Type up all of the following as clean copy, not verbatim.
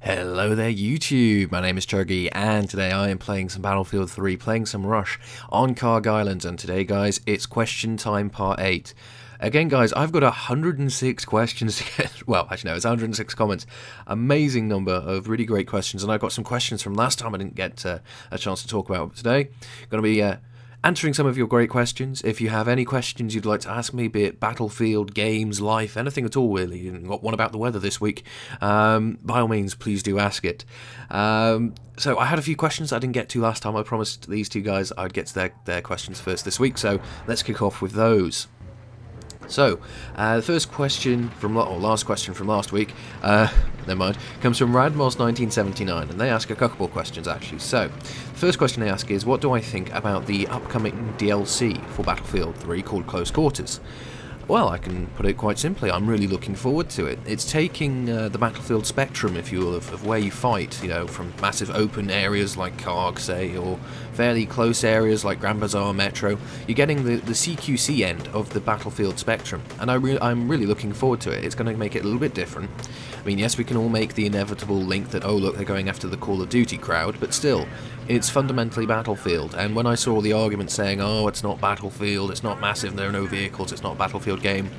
Hello there YouTube, my name is Chuggy and today I am playing some Battlefield 3, playing some Rush on Chuggy Islands, and today guys it's question time part 8. Again guys, I've got 106 questions to get, well actually no, it's 106 comments, amazing number of really great questions, and I've got some questions from last time I didn't get a chance to talk about today. Going to be answering some of your great questions. If you have any questions you'd like to ask me, be it Battlefield, games, life, anything at all really, you've got one about the weather this week, by all means please do ask it. So I had a few questions I didn't get to last time. I promised these two guys I'd get to their questions first this week, so let's kick off with those. So, the first question from, or last question from last week, never mind, comes from Radmos1979, and they ask a couple of questions actually. So, the first question they ask is, what do I think about the upcoming DLC for Battlefield 3 called Close Quarters? Well, I can put it quite simply, I'm really looking forward to it. It's taking the Battlefield spectrum, if you will, of where you fight, you know, from massive open areas like Karg, say, or fairly close areas like Grand Bazaar, Metro. You're getting the CQC end of the Battlefield spectrum, and I'm really looking forward to it. It's going to make it a little bit different. I mean, yes, we can all make the inevitable link that, oh look, they're going after the Call of Duty crowd, but still, it's fundamentally Battlefield. And when I saw the argument saying, oh, it's not Battlefield, it's not massive, there are no vehicles, it's not a Battlefield game,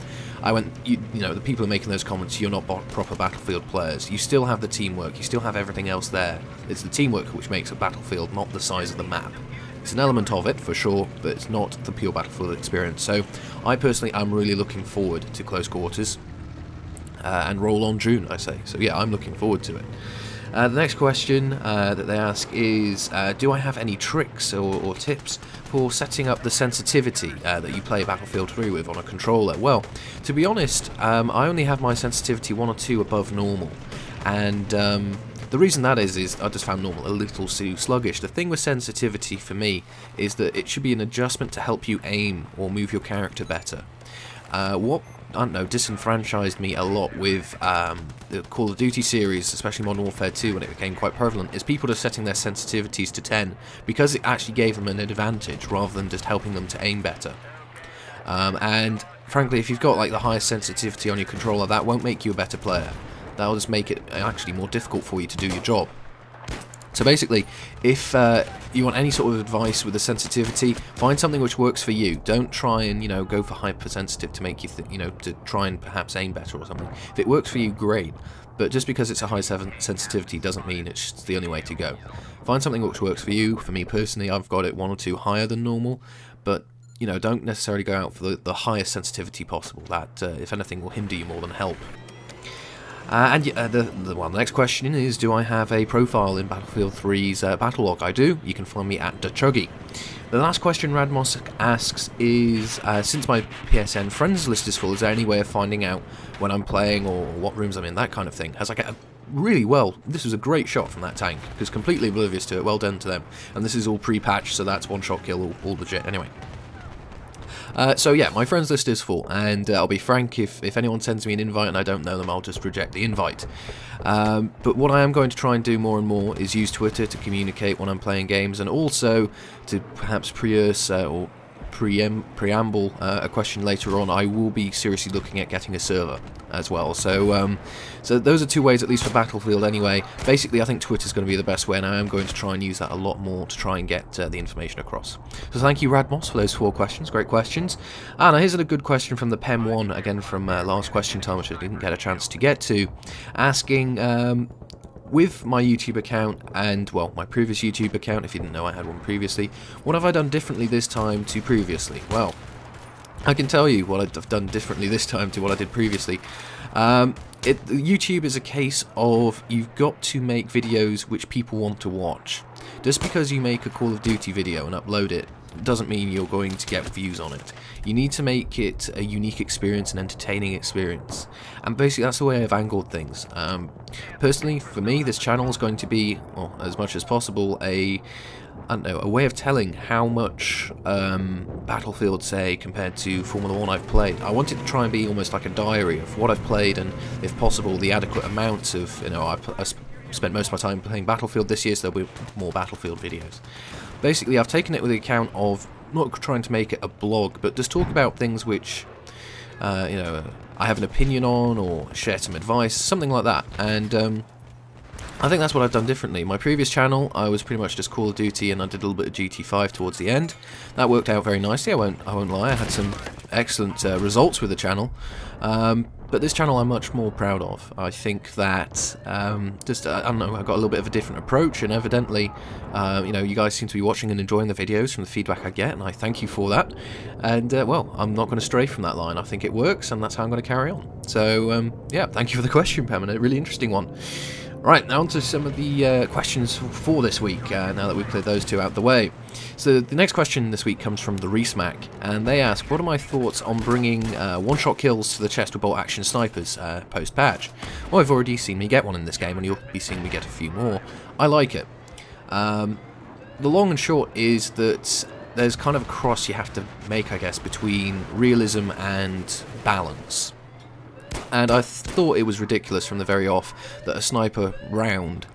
I went, you know, the people who are making those comments, you're not proper Battlefield players. You still have the teamwork, you still have everything else there. It's the teamwork which makes a Battlefield, not the size of the map. It's an element of it, for sure, but it's not the pure Battlefield experience. So, I personally am really looking forward to Close Quarters. And roll on June, I say. So yeah, I'm looking forward to it. The next question that they ask is, do I have any tricks or tips for setting up the sensitivity that you play Battlefield 3 with on a controller? Well, to be honest, I only have my sensitivity 1 or 2 above normal, and the reason that is I just found normal a little too sluggish. The thing with sensitivity for me is that it should be an adjustment to help you aim or move your character better. What I don't know, disenfranchised me a lot with the Call of Duty series, especially Modern Warfare 2 when it became quite prevalent, is people just setting their sensitivities to 10 because it actually gave them an advantage rather than just helping them to aim better. And frankly, if you've got like the highest sensitivity on your controller, that won't make you a better player. That'll just make it actually more difficult for you to do your job. So basically, if you want any sort of advice with the sensitivity, find something which works for you. Don't try and, you know, go for hypersensitive to make you, you know, to try and perhaps aim better or something. If it works for you, great. But just because it's a high sensitivity doesn't mean it's the only way to go. Find something which works for you. For me personally, I've got it 1 or 2 higher than normal, but you know, don't necessarily go out for the highest sensitivity possible. That, if anything, will hinder you more than help. The next question is, do I have a profile in Battlefield 3's battle log? I do. You can find me at Chuggy. The last question Radmos asks is, since my PSN friends list is full, is there any way of finding out when I'm playing or what rooms I'm in, that kind of thing? As I get really well, this was a great shot from that tank, because completely oblivious to it, well done to them. And this is all pre-patched, so that's one shot kill, all legit. Anyway. So yeah, my friends list is full, and I'll be frank, if anyone sends me an invite and I don't know them, I'll just reject the invite. But what I am going to try and do more and more is use Twitter to communicate when I'm playing games, and also to perhaps preamble a question later on. I will be seriously looking at getting a server as well. So so those are 2 ways, at least for Battlefield anyway. Basically, I think Twitter's going to be the best way, and I am going to try and use that a lot more to try and get the information across. So thank you, Radmos, for those 4 questions. Great questions. And now here's a good question from the PEM1, again from last question time, which I didn't get a chance to get to, asking, with my YouTube account and, well, my previous YouTube account, if you didn't know I had one previously, what have I done differently this time to previously? Well, I can tell you what I've done differently this time to what I did previously. YouTube is a case of you've got to make videos which people want to watch. Just because you make a Call of Duty video and upload it doesn't mean you're going to get views on it. You need to make it a unique experience, an entertaining experience, and basically that's the way I've angled things. Personally, for me, this channel is going to be, well, as much as possible, I don't know, a way of telling how much Battlefield, say, compared to Formula 1 I've played. I wanted to try and be almost like a diary of what I've played, and if possible, the adequate amounts of, you know, I spent most of my time playing Battlefield this year, so there'll be more Battlefield videos. Basically, I've taken it with the account of not trying to make it a blog, but just talk about things which, you know, I have an opinion on, or share some advice, something like that. And I think that's what I've done differently. My previous channel, I was pretty much just Call of Duty, and I did a little bit of GT5 towards the end. That worked out very nicely. I won't lie. I had some excellent results with the channel. But this channel I'm much more proud of. I think that I don't know, I've got a little bit of a different approach, and evidently, you know, you guys seem to be watching and enjoying the videos from the feedback I get, and I thank you for that. And well, I'm not going to stray from that line. I think it works, and that's how I'm going to carry on. So yeah, thank you for the question, Pam, a really interesting one. Right, now on to some of the questions for this week, now that we've cleared those two out the way. So the next question this week comes from the Resmack, and they ask, what are my thoughts on bringing one-shot kills to the chest with bolt-action snipers post-patch? Well, I've already seen me get one in this game, and you'll be seeing me get a few more. I like it. The long and short is that there's kind of a cross you have to make, I guess, between realism and balance. And I thought it was ridiculous from the very off that a sniper round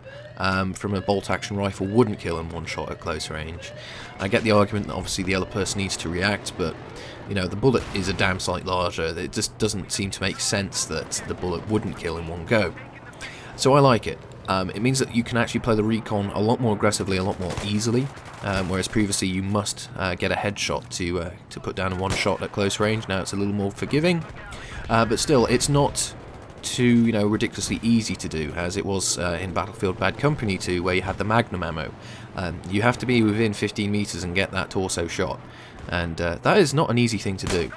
from a bolt-action rifle wouldn't kill in one shot at close range. I get the argument that obviously the other person needs to react, but you know, the bullet is a damn sight larger. It just doesn't seem to make sense that the bullet wouldn't kill in one go. So I like it. It means that you can actually play the recon a lot more aggressively, a lot more easily, whereas previously you must get a headshot to put down in one shot at close range. Now it's a little more forgiving. But still, it's not too, you know, ridiculously easy to do, as it was in Battlefield Bad Company 2, where you had the Magnum ammo. You have to be within 15 meters and get that torso shot, and that is not an easy thing to do.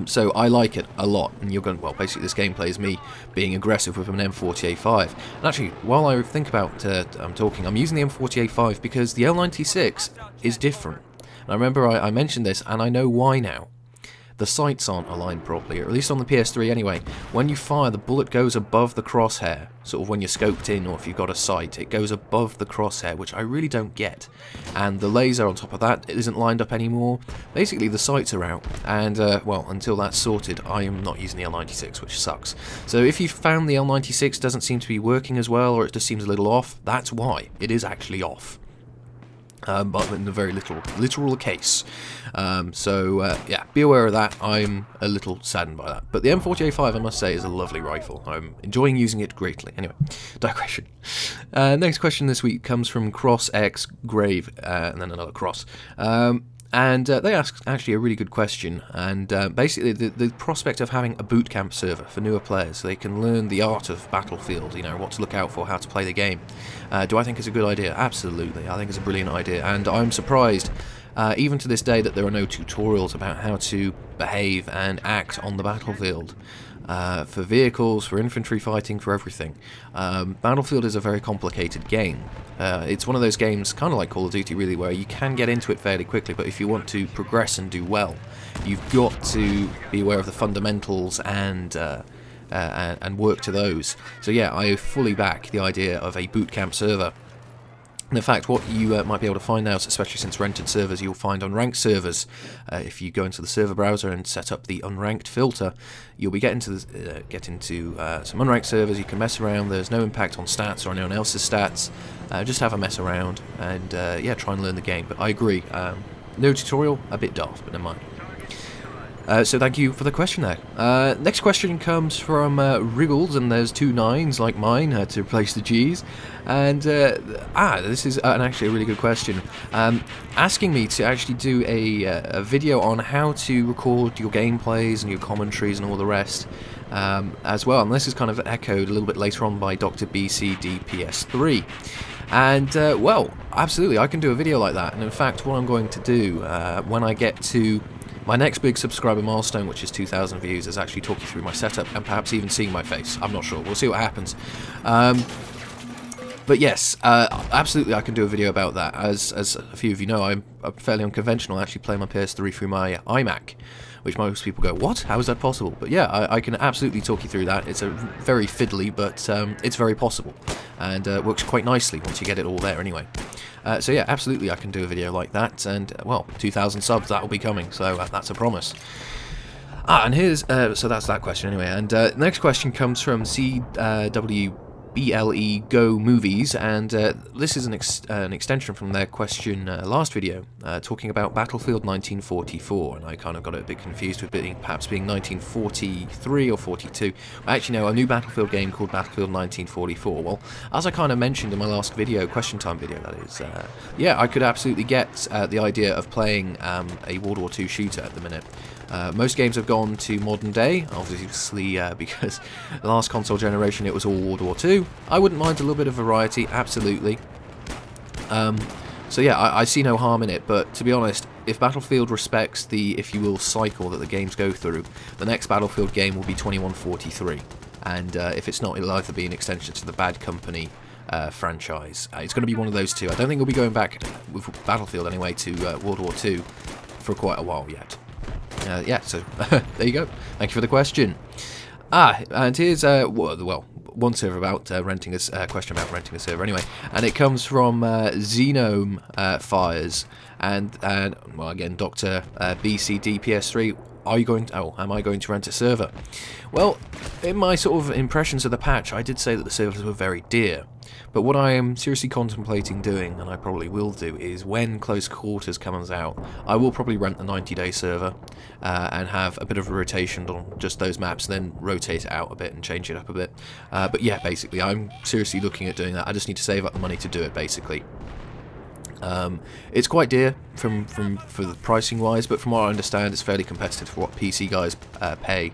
So I like it a lot, and you're going, well, basically this gameplay is me being aggressive with an M40A5. And actually, while I think about I'm using the M40A5 because the L96 is different. And I remember I mentioned this, and I know why now. The sights aren't aligned properly, or at least on the PS3 anyway. When you fire, the bullet goes above the crosshair, sort of when you're scoped in, or if you've got a sight, it goes above the crosshair, which I really don't get. And the laser on top of that isn't lined up anymore. Basically, the sights are out, and well, until that's sorted, I am not using the L96, which sucks. So if you found the L96 doesn't seem to be working as well, or it just seems a little off, that's why. It is actually off. But in a very literal case. So yeah, be aware of that. I'm a little saddened by that. But the M40A5, I must say, is a lovely rifle. I'm enjoying using it greatly. Anyway, digression. Next question this week comes from CrossX Grave, and then another cross. And they ask actually a really good question, and basically the prospect of having a bootcamp server for newer players so they can learn the art of Battlefield, you know, what to look out for, how to play the game. Do I think it's a good idea? Absolutely, I think it's a brilliant idea, and I'm surprised, even to this day, that there are no tutorials about how to behave and act on the battlefield. For vehicles, for infantry fighting, for everything. Battlefield is a very complicated game. It's one of those games, kind of like Call of Duty really, where you can get into it fairly quickly, but if you want to progress and do well, you've got to be aware of the fundamentals and work to those. So yeah, I fully back the idea of a bootcamp server. And in fact, what you might be able to find out, especially since rented servers, you'll find on ranked servers, if you go into the server browser and set up the unranked filter, you'll be getting to some unranked servers. You can mess around. There's no impact on stats or anyone else's stats. Just have a mess around and yeah, try and learn the game. But I agree, no tutorial, a bit daft, but never mind. So thank you for the question there. Next question comes from Wriggles, and there's two 9s like mine to replace the G's. And this is actually a really good question. Asking me to actually do a video on how to record your gameplays and your commentaries and all the rest as well. And this is kind of echoed a little bit later on by Dr. BCDPS3. And well, absolutely, I can do a video like that. And in fact, what I'm going to do when I get to my next big subscriber milestone, which is 2,000 views, is actually talk you through my setup and perhaps even seeing my face. I'm not sure. We'll see what happens. But yes, absolutely I can do a video about that. As a few of you know, I'm fairly unconventional. I actually play my PS3 through my iMac, which most people go, what? How is that possible? But yeah, I can absolutely talk you through that. It's a very fiddly, but it's very possible. And works quite nicely once you get it all there anyway. So yeah, absolutely I can do a video like that, and well, 2,000 subs, that will be coming, so that's a promise. And here's, so that's that question anyway, and the next question comes from CW BLE Go Movies, and this is an extension from their question last video, talking about Battlefield 1944, and I kind of got a bit confused with perhaps being 1943 or 42. Actually, no, a new Battlefield game called Battlefield 1944. Well, as I kind of mentioned in my last video, question time video that is, yeah, I could absolutely get the idea of playing a World War II shooter at the minute. Most games have gone to modern day, obviously because the last console generation it was all World War II. I wouldn't mind a little bit of variety, absolutely. So yeah, I see no harm in it, but to be honest, if Battlefield respects the, if you will, cycle that the games go through, the next Battlefield game will be 2143. And if it's not, it'll either be an extension to the Bad Company franchise. It's going to be one of those two. I don't think we'll be going back with Battlefield anyway to World War II for quite a while yet. Yeah, so there you go. Thank you for the question. And here's well, one server about renting a question about renting a server anyway, and it comes from Xenome Fires, and well, again, Dr. BCD PS3. Are you going to, am I going to rent a server? Well, in my sort of impressions of the patch, I did say that the servers were very dear. But what I am seriously contemplating doing, and I probably will do, is when Close Quarters comes out, I will probably rent the 90-day server and have a bit of a rotation on just those maps, then rotate it out a bit and change it up a bit. But yeah, basically, I'm seriously looking at doing that. I just need to save up the money to do it, basically. It's quite dear for the pricing wise, but from what I understand, it's fairly competitive for what PC guys pay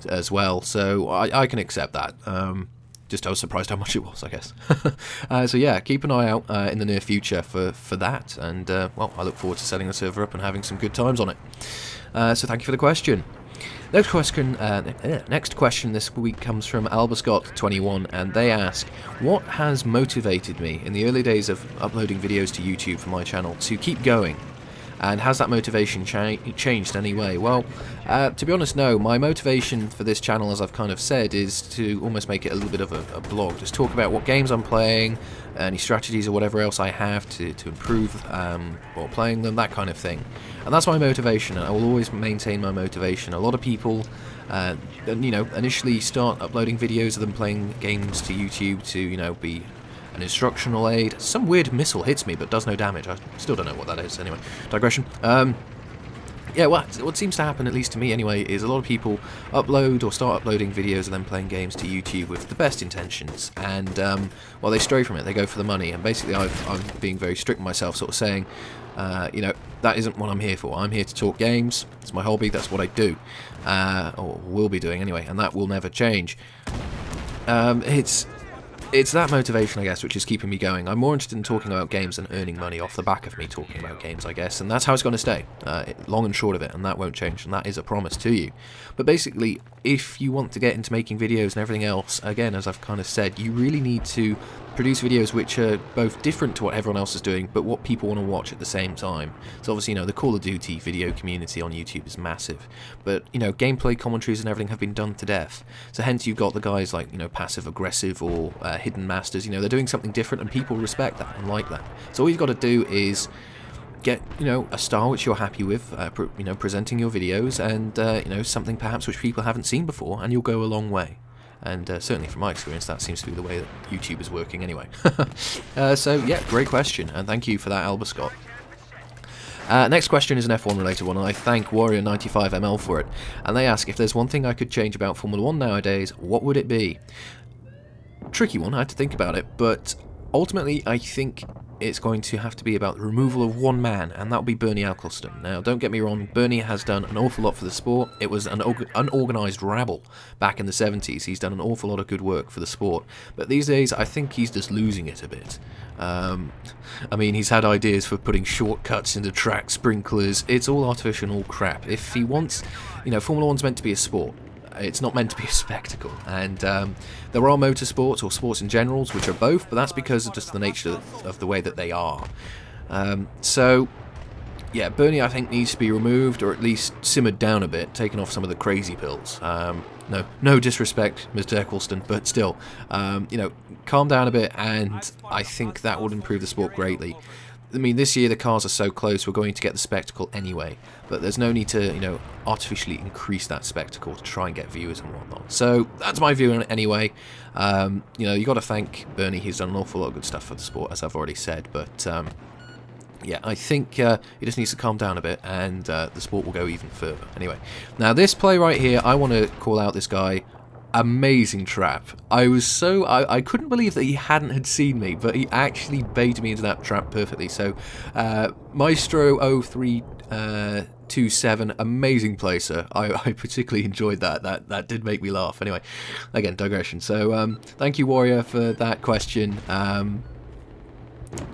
as well. So I can accept that. Just I was surprised how much it was, I guess. So yeah, keep an eye out in the near future for that, and well, I look forward to setting the server up and having some good times on it. So thank you for the question. Next question this week comes from Albascott21, and they ask, what has motivated me in the early days of uploading videos to YouTube for my channel to keep going? And has that motivation changed in any way? Well, to be honest, no. My motivation for this channel, as I've kind of said, is to almost make it a little bit of a blog. Just talk about what games I'm playing, any strategies or whatever else I have to improve while playing them, that kind of thing. And that's my motivation, and I will always maintain my motivation. A lot of people, you know, initially start uploading videos of them playing games to YouTube to, you know, be an instructional aid. Some weird missile hits me but does no damage. I still don't know what that is. Anyway, digression. Yeah, what seems to happen, at least to me anyway, is a lot of people upload or start uploading videos of them playing games to YouTube with the best intentions, and well, they stray from it. They go for the money, and basically I'm being very strict with myself, sort of saying, you know, that isn't what I'm here for. I'm here to talk games. It's my hobby. That's what I do, or will be doing anyway, and that will never change. It's that motivation, I guess, which is keeping me going. I'm more interested in talking about games than earning money off the back of me talking about games, I guess, and that's how it's going to stay, long and short of it, and that won't change, and that is a promise to you. But basically, if you want to get into making videos and everything else, again, as I've kind of said, you really need to produce videos which are both different to what everyone else is doing, but what people want to watch at the same time. So obviously, you know, the Call of Duty video community on YouTube is massive, but, you know, gameplay commentaries and everything have been done to death. So hence you've got the guys like, you know, Passive Aggressive or Hidden Masters. You know, they're doing something different, and people respect that and like that. So all you've got to do is get, you know, a style which you're happy with, you know, presenting your videos, and you know, something perhaps which people haven't seen before, and you'll go a long way. And certainly from my experience, that seems to be the way that YouTube is working anyway. So yeah, great question, and thank you for that, Albascott. Next question is an F1 related one, and I thank Warrior95ML for it. And they ask, if there's one thing I could change about Formula 1 nowadays, what would it be? Tricky one, I had to think about it, but ultimately I think it's going to have to be about the removal of one man, and that will be Bernie Ecclestone. Now, don't get me wrong, Bernie has done an awful lot for the sport. It was an unorganised rabble back in the 70s. He's done an awful lot of good work for the sport, but these days I think he's just losing it a bit. I mean, he's had ideas for putting shortcuts into track sprinklers. It's all artificial and all crap. If he wants, you know, Formula 1's meant to be a sport. It's not meant to be a spectacle, and there are motorsports or sports in general which are both, but that's because of just the nature of the way that they are. So yeah, Bernie I think needs to be removed, or at least simmered down a bit, taken off some of the crazy pills. No disrespect, Mr. Ecclestone, but still, you know, calm down a bit, and I think that would improve the sport greatly. I mean, this year the cars are so close, we're going to get the spectacle anyway. But there's no need to, you know, artificially increase that spectacle to try and get viewers and whatnot. So that's my view on it anyway. You know, you got to thank Bernie. He's done an awful lot of good stuff for the sport, as I've already said. But yeah, I think he just needs to calm down a bit, and the sport will go even further. Anyway, now this play right here, I want to call out this guy. Amazing trap. I couldn't believe that he had seen me, but he actually baited me into that trap perfectly. So Maestro 0327, amazing play, sir. I particularly enjoyed that. That did make me laugh. Anyway, again, digression. So thank you, Warrior, for that question.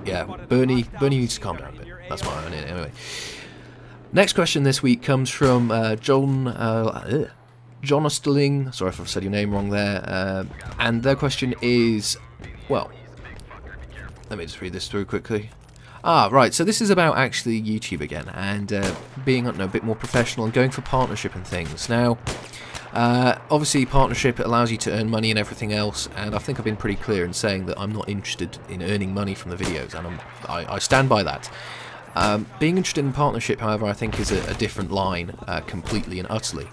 Yeah, Bernie needs to calm down a bit. That's my own anyway. Next question this week comes from John Osterling, sorry if I've said your name wrong there, and their question is, well, let me just read this through quickly. Right, so this is about actually YouTube again, and being, I don't know, a bit more professional and going for partnership and things. Now, obviously partnership allows you to earn money and everything else, and I think I've been pretty clear in saying that I'm not interested in earning money from the videos, and I stand by that. Being interested in partnership, however, I think is a different line completely and utterly.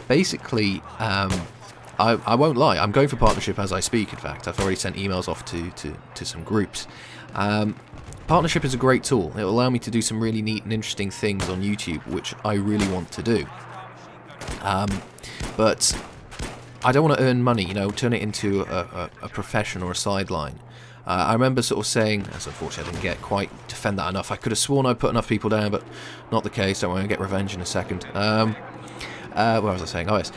Basically, I won't lie, I'm going for partnership as I speak. In fact, I've already sent emails off to some groups. Partnership is a great tool. It will allow me to do some really neat and interesting things on YouTube, which I really want to do. But I don't want to earn money, you know, turn it into a profession or a sideline. I remember sort of saying, as unfortunately I didn't quite defend that enough, I could have sworn I'd put enough people down, but not the case. Don't worry, I'll get revenge in a second. What was I saying? Oh yes,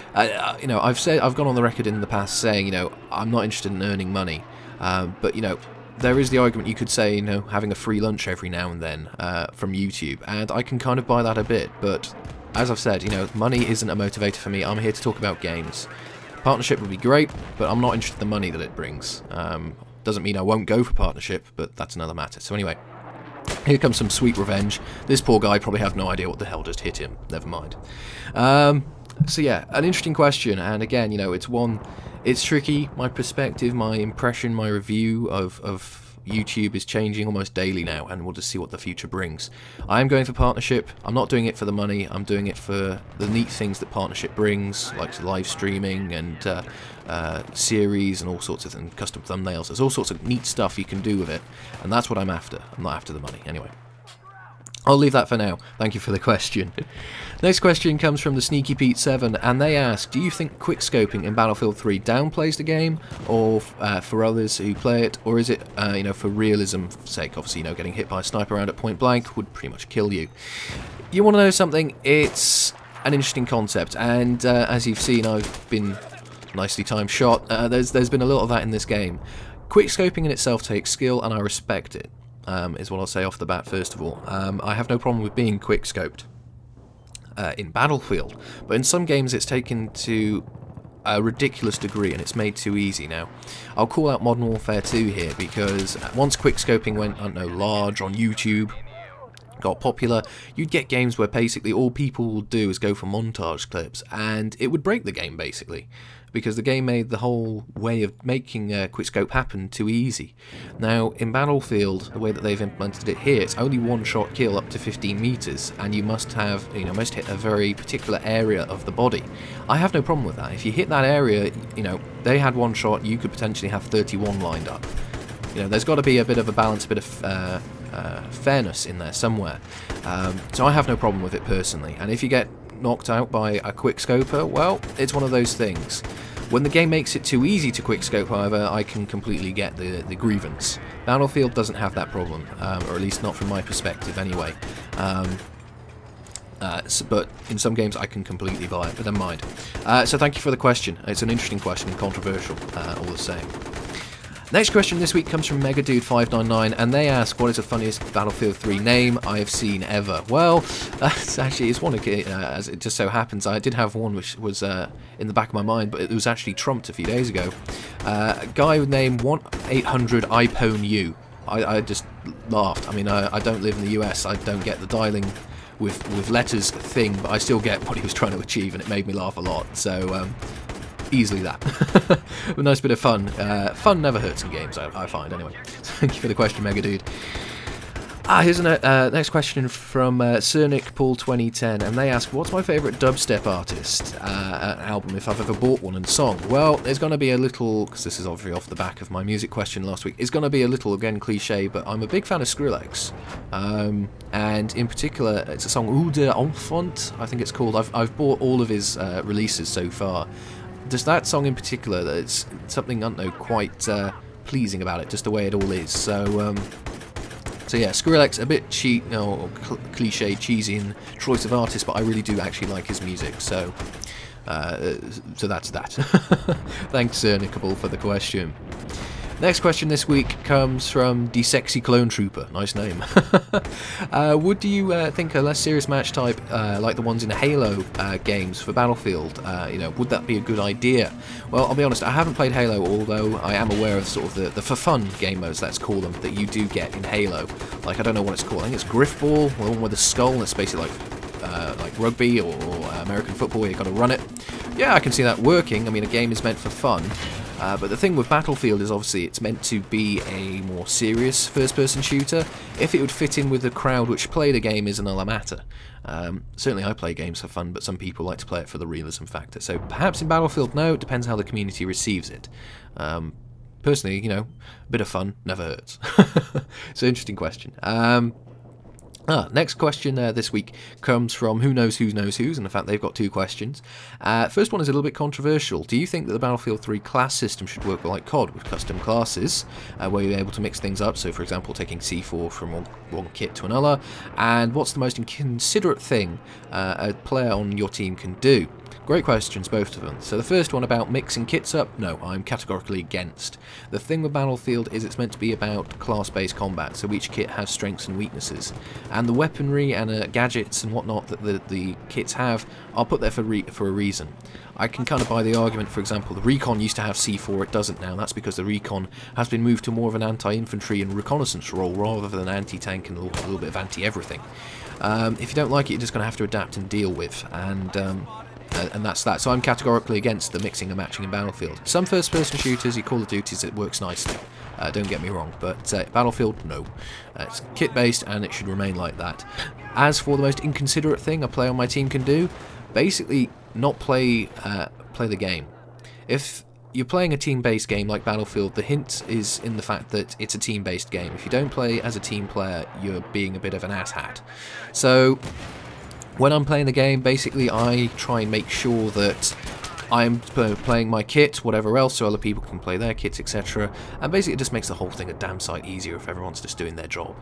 you know, I've gone on the record in the past saying, you know, I'm not interested in earning money, but you know, there is the argument you could say, you know, having a free lunch every now and then from YouTube, and I can kind of buy that a bit. But as I've said, you know, money isn't a motivator for me. I'm here to talk about games. Partnership would be great, but I'm not interested in the money that it brings. Doesn't mean I won't go for partnership, but that's another matter. So anyway, here comes some sweet revenge. This poor guy probably has no idea what the hell just hit him. Never mind. So yeah, an interesting question, and again, you know, it's tricky. My perspective, my impression, my review of YouTube is changing almost daily now, and we'll just see what the future brings. I am going for partnership. I'm not doing it for the money. I'm doing it for the neat things that partnership brings, like live streaming and series and all sorts of things, custom thumbnails. There's all sorts of neat stuff you can do with it, and that's what I'm after. I'm not after the money. Anyway, I'll leave that for now. Thank you for the question. Next question comes from the Sneaky Pete 7, and they ask, do you think quickscoping in Battlefield 3 downplays the game, or for others who play it, or is it, you know, for realism's sake? Obviously, you know, getting hit by a sniper round at point blank would pretty much kill you. You want to know something? It's an interesting concept, and as you've seen, I've been nicely timed shot. There's been a lot of that in this game. Quickscoping in itself takes skill, and I respect it. Is what I'll say off the bat first of all. I have no problem with being quickscoped in Battlefield, but in some games it's taken to a ridiculous degree and it's made too easy. Now, I'll call out Modern Warfare 2 here, because once quickscoping went, I don't know, large on YouTube, got popular, you'd get games where basically all people will do is go for montage clips, and it would break the game basically, because the game made the whole way of making quickscope happen too easy. Now, in Battlefield, the way that they've implemented it here, it's only one-shot kill up to 15 meters, and you must have, you know, must hit a very particular area of the body. I have no problem with that. If you hit that area, you know, they had one shot, you could potentially have 31 lined up. You know, there's got to be a bit of a balance, a bit of fairness in there somewhere. So I have no problem with it personally, and if you get knocked out by a quickscoper, well, it's one of those things. When the game makes it too easy to quickscope, however, I can completely get the grievance. Battlefield doesn't have that problem, or at least not from my perspective anyway. But in some games I can completely buy it, but never mind. So thank you for the question. It's an interesting question, controversial, all the same. Next question this week comes from Megadude599, and they ask, what is the funniest Battlefield 3 name I have seen ever? Well, that's actually, it's one, as it just so happens, I did have one which was in the back of my mind, but it was actually trumped a few days ago. A guy with name 1-800-iPhone-U. I just laughed. I mean, I don't live in the US, I don't get the dialing with letters thing, but I still get what he was trying to achieve, and it made me laugh a lot, so easily that. A nice bit of fun. Fun never hurts in games, I find, anyway. Thank you for the question, Megadude. Here's next question from Cernic Paul 2010, and they ask, what's my favourite dubstep artist album if I've ever bought one, and song? Well, there's going to be a little, because this is obviously off the back of my music question last week, it's going to be a little, again, cliche, but I'm a big fan of Skrillex. And in particular, it's a song, Ou de Enfant, I think it's called. I've bought all of his releases so far. Just that song in particular, it's something, I don't know, quite pleasing about it, just the way it all is. So yeah, Skrillex, a bit cliche, cheesy in choice of artist, but I really do actually like his music, so that's that. Thanks, Nicable, for the question. Next question this week comes from the Sexy Clone Trooper. Nice name. Would you think a less serious match type, like the ones in Halo games for Battlefield, would that be a good idea? Well, I'll be honest, I haven't played Halo, although I am aware of sort of the for fun game modes, let's call them, that you do get in Halo. Like, I don't know what it's called. I think it's Griff Ball, the one with a skull, and it's basically like rugby or American football where you've got to run it. Yeah, I can see that working. I mean, a game is meant for fun. But the thing with Battlefield is obviously it's meant to be a more serious first-person shooter. If it would fit in with the crowd which play the game is another matter. Certainly I play games for fun, but some people like to play it for the realism factor. So perhaps in Battlefield, no, it depends how the community receives it. Personally, a bit of fun never hurts. It's an interesting question. Next question this week comes from Who Knows Who Knows Who's, and in fact they've got two questions. First one is a little bit controversial. Do you think that the Battlefield 3 class system should work like COD with custom classes, where you're able to mix things up, so for example taking C4 from one kit to another, and what's the most inconsiderate thing a player on your team can do? Great questions, both of them. So the first one about mixing kits up, no, I'm categorically against. The thing with Battlefield is it's meant to be about class-based combat, so each kit has strengths and weaknesses. And the weaponry and gadgets and whatnot that the kits have are put there for a reason. I can kind of buy the argument, for example, the Recon used to have C4, it doesn't now. That's because the Recon has been moved to more of an anti-infantry and reconnaissance role rather than anti-tank and a little bit of anti-everything. If you don't like it, you're just going to have to adapt and deal with, and that's that. So I'm categorically against the mixing and matching in Battlefield. Some first-person shooters, your Call of Duties, it works nicely. Don't get me wrong, but Battlefield, no. It's kit-based, and it should remain like that. As for the most inconsiderate thing a player on my team can do, basically not play the game. If you're playing a team-based game like Battlefield, the hint is in the fact that it's a team-based game. If you don't play as a team player, you're being a bit of an asshat. So when I'm playing the game, basically I try and make sure that I'm playing my kit, whatever else, so other people can play their kits, etc. And basically it just makes the whole thing a damn sight easier if everyone's just doing their job.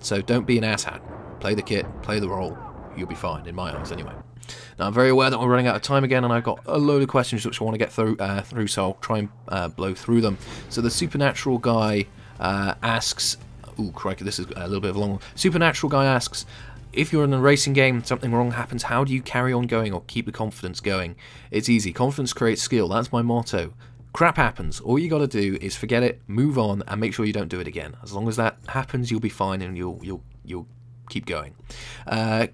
So don't be an asshat. Play the kit, play the role, you'll be fine, in my eyes anyway. Now I'm very aware that we're running out of time again, and I've got a load of questions which I want to get through, so I'll try and blow through them. So the Supernatural guy asks... Ooh, crikey, this is a little bit of a long one. Supernatural guy asks, if you're in a racing game, something wrong happens, how do you carry on going or keep the confidence going? It's easy. Confidence creates skill. That's my motto. Crap happens. All you got to do is forget it, move on, and make sure you don't do it again. As long as that happens, you'll be fine, and you'll keep going.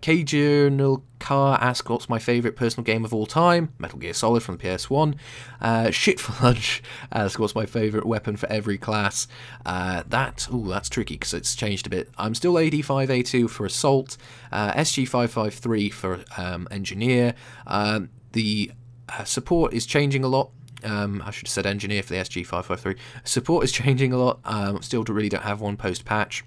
K-Journal Car asks, what's my favourite personal game of all time? Metal Gear Solid from the PS1. Shit for Lunch asks, what's my favourite weapon for every class? That's tricky because it's changed a bit. I'm still AD5A2 for Assault, SG553 for Engineer. The support is changing a lot. I should have said Engineer for the SG553. Support is changing a lot. Still really don't have one post-patch.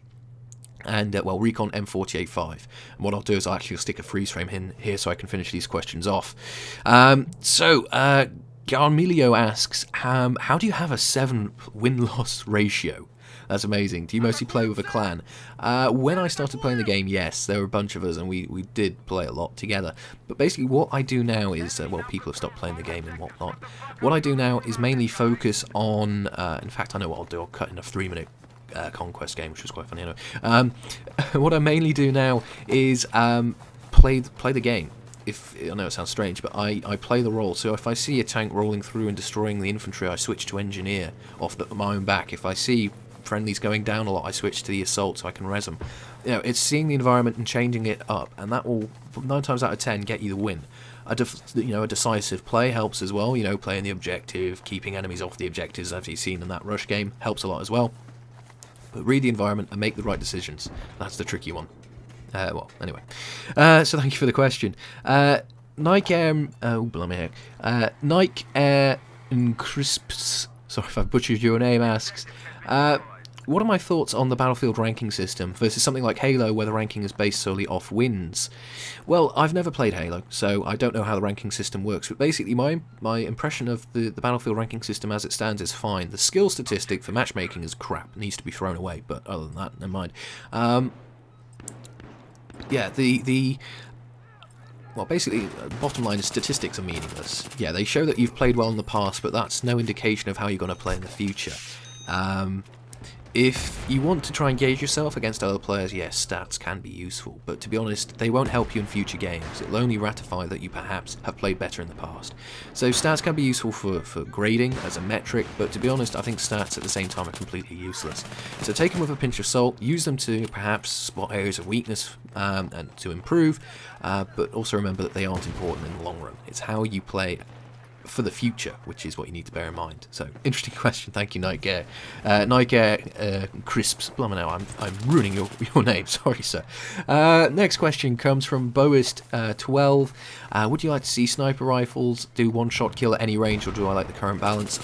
And, well, Recon M485. And what I'll do is I'll actually stick a freeze frame in here so I can finish these questions off. Garmilio asks, how do you have a 7 win-loss ratio? That's amazing. Do you mostly play with a clan? When I started playing the game, yes, there were a bunch of us and we did play a lot together. But basically what I do now is, well, people have stopped playing the game and whatnot. What I do now is mainly focus on, in fact, I know what I'll do. I'll cut in a 3-minute conquest game, which was quite funny anyway. What I mainly do now is play the game. I know it sounds strange, but I play the role. So if I see a tank rolling through and destroying the infantry, I switch to engineer off my own back. If I see friendlies going down a lot, I switch to the assault so I can res them. It's seeing the environment and changing it up, and that will 9 times out of 10 get you the win. A decisive play helps as well. Playing the objective, keeping enemies off the objectives, as you've seen in that rush game, helps a lot as well. But read the environment and make the right decisions. That's the tricky one. Well, anyway. So thank you for the question. Nike Air... Oh, blimey heck. Nike Air and Crisps... Sorry if I butchered your name, asks... what are my thoughts on the Battlefield ranking system versus something like Halo where the ranking is based solely off wins? Well, I've never played Halo, so I don't know how the ranking system works, but basically my impression of the Battlefield ranking system as it stands is fine. The skill statistic for matchmaking is crap, it needs to be thrown away, but other than that, never mind. Yeah, well, basically, bottom line is statistics are meaningless. Yeah, they show that you've played well in the past, but that's no indication of how you're going to play in the future. If you want to try and gauge yourself against other players, yes, stats can be useful, but to be honest, they won't help you in future games. It'll only ratify that you perhaps have played better in the past. So stats can be useful for grading as a metric, but to be honest, I think stats at the same time are completely useless. So take them with a pinch of salt, use them to perhaps spot areas of weakness and to improve, but also remember that they aren't important in the long run. It's how you play for the future, which is what you need to bear in mind. So, interesting question. Thank you, Nike Air. Nike Air Crisps. Blimey now, I'm ruining your name. Sorry, sir. Next question comes from Boist12. Would you like to see sniper rifles do one-shot kill at any range, or do I like the current balance?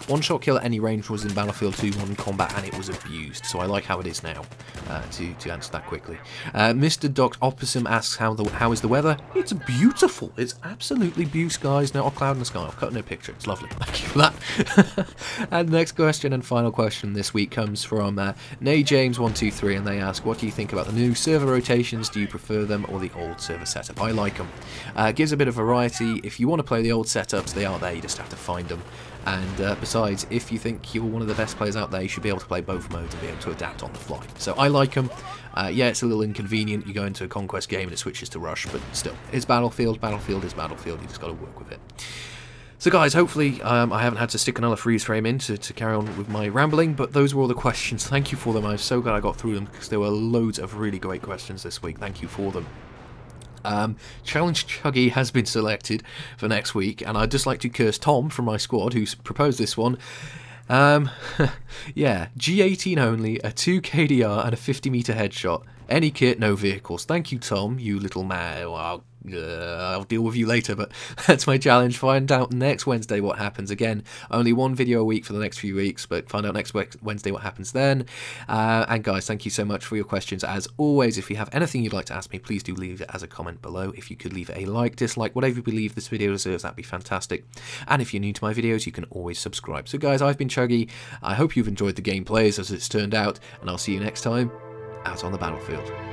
One-shot kill at any range was in Battlefield 2 Modern Combat, and it was abused. So I like how it is now. To answer that quickly, Mr. Doc Opossum asks how is the weather? It's beautiful. It's absolutely beautiful, guys. Not a cloud in the sky. I've cut no picture. It's lovely. Thank you for that. And the next question and final question this week comes from Nay James 123, and they ask, what do you think about the new server rotations? Do you prefer them or the old server setup? I like them. Gives a bit of variety. If you want to play the old setups, they are there. You just have to find them. And besides, if you think you're one of the best players out there, you should be able to play both modes and be able to adapt on the fly. So I like them. Yeah, it's a little inconvenient. You go into a conquest game and it switches to rush, but still, it's Battlefield. Battlefield is Battlefield. You just got to work with it. So guys, hopefully I haven't had to stick another freeze frame in to carry on with my rambling, but those were all the questions. Thank you for them. I'm so glad I got through them because there were loads of really great questions this week. Thank you for them. Challenge Chuggy has been selected for next week, and I'd just like to curse Tom from my squad who's proposed this one. Yeah, G18 only, a 2 KDR and a 50-meter headshot. Any kit, no vehicles. Thank you, Tom, you little man. Well, I'll deal with you later, but that's my challenge. Find out next Wednesday what happens. Again, only one video a week for the next few weeks, but find out next Wednesday what happens then. And guys, thank you so much for your questions. As always, if you have anything you'd like to ask me, please do leave it as a comment below. If you could leave a like, dislike, whatever you believe this video deserves, that'd be fantastic. And if you're new to my videos, you can always subscribe. So guys, I've been Chuggy. I hope you've enjoyed the gameplays as it's turned out, and I'll see you next time out on the battlefield.